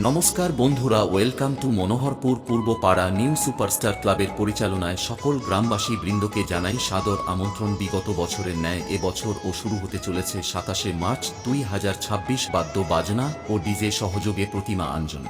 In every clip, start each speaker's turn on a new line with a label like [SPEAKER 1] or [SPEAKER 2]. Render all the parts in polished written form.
[SPEAKER 1] নমস্কার বন্ধুরা, welcome to Manoharpur Purbapara new superstar ক্লাবের পরিচালনায় সকল গ্রামবাসী বৃন্দকে জানাই সাদর আমন্ত্রণ। বিগত বছরের ন্যায় এবছরও শুরু হতে চলেছে ২৭শে মার্চ ২০২৬ বাদ্য বাজনা ও ডিজে সহযোগে প্রতিমা আঞ্জন।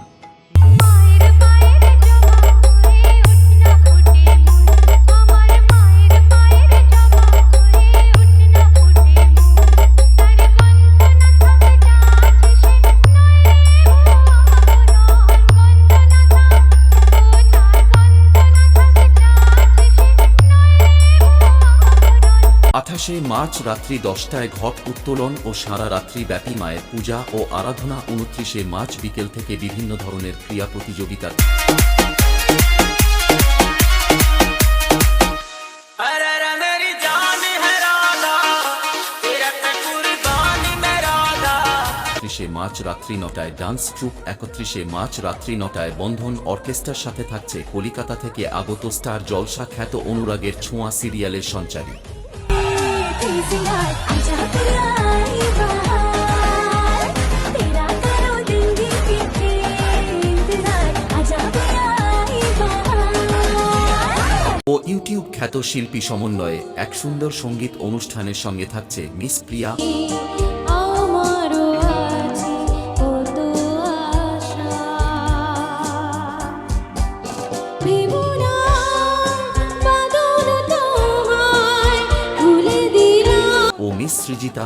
[SPEAKER 1] আঠাশে মার্চ রাত্রি ১০টায় ঘট উত্তোলন ও সারা রাত্রি ব্যাপী মায়ের পূজা ও আরাধনা। ২৯শে মার্চ বিকেল থেকে বিভিন্ন ধরনের ক্রীড়া প্রতিযোগিতা। মার্চ রাত্রি ৯টায় ডান্স ট্রুপ। ৩১শে মার্চ রাত্রি ৯টায় বন্ধন অর্কেস্ট্রার সাথে থাকছে কলিকাতা থেকে আগত স্টার জলসা খ্যাত অনুরাগের ছোঁয়া সিরিয়ালের সঞ্চারী। ও ইউটিউব খ্যাত শিল্পী সমন্বয়ে এক সুন্দর সঙ্গীত অনুষ্ঠানের সঙ্গে থাকছে মিস প্রিয়া। ও মিস সৃজিতা।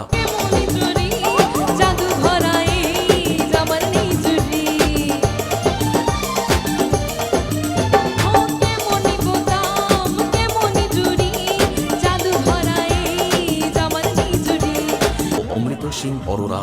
[SPEAKER 1] অমৃত সিং অরোরা।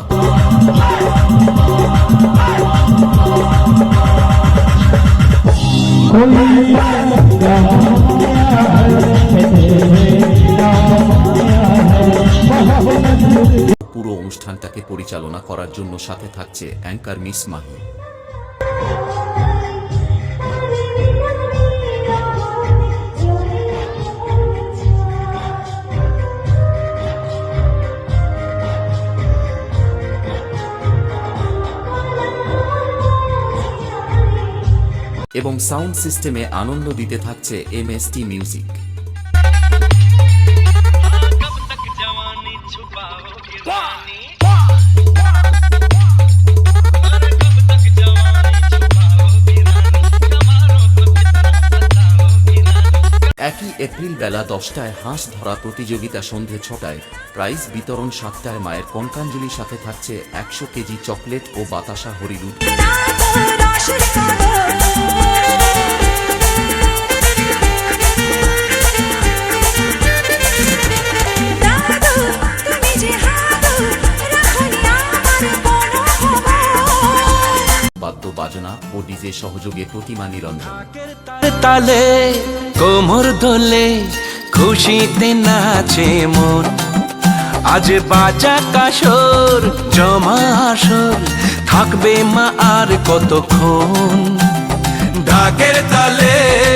[SPEAKER 1] পুরো অনুষ্ঠানটাকে পরিচালনা করার জন্য সাথে থাকছে অ্যাঙ্কার মিস মাহি। এবং সাউন্ড সিস্টেমে আনন্দ দিতে থাকছে এমএসটি মিউজিক। একই এপ্রিল বেলা ১০টায় হাঁস ধরা প্রতিযোগিতা। সন্ধে ৬টায় প্রাইজ বিতরণ। ৭টায় মায়ের কঙ্কাঞ্জলি, সাথে থাকছে ১০০ কেজি চকলেট ও বাতাসা হরিরুট। বাদ্য বাজনা ও ডিজে সহযোগে প্রতিমা নিরঞ্জন।
[SPEAKER 2] তালে কোমর দোলে খুশিতে নাচে মন, আজ বাজা কাসর জমা আসর, থাকবে মা আর কতক্ষণ ঢাকের তালে।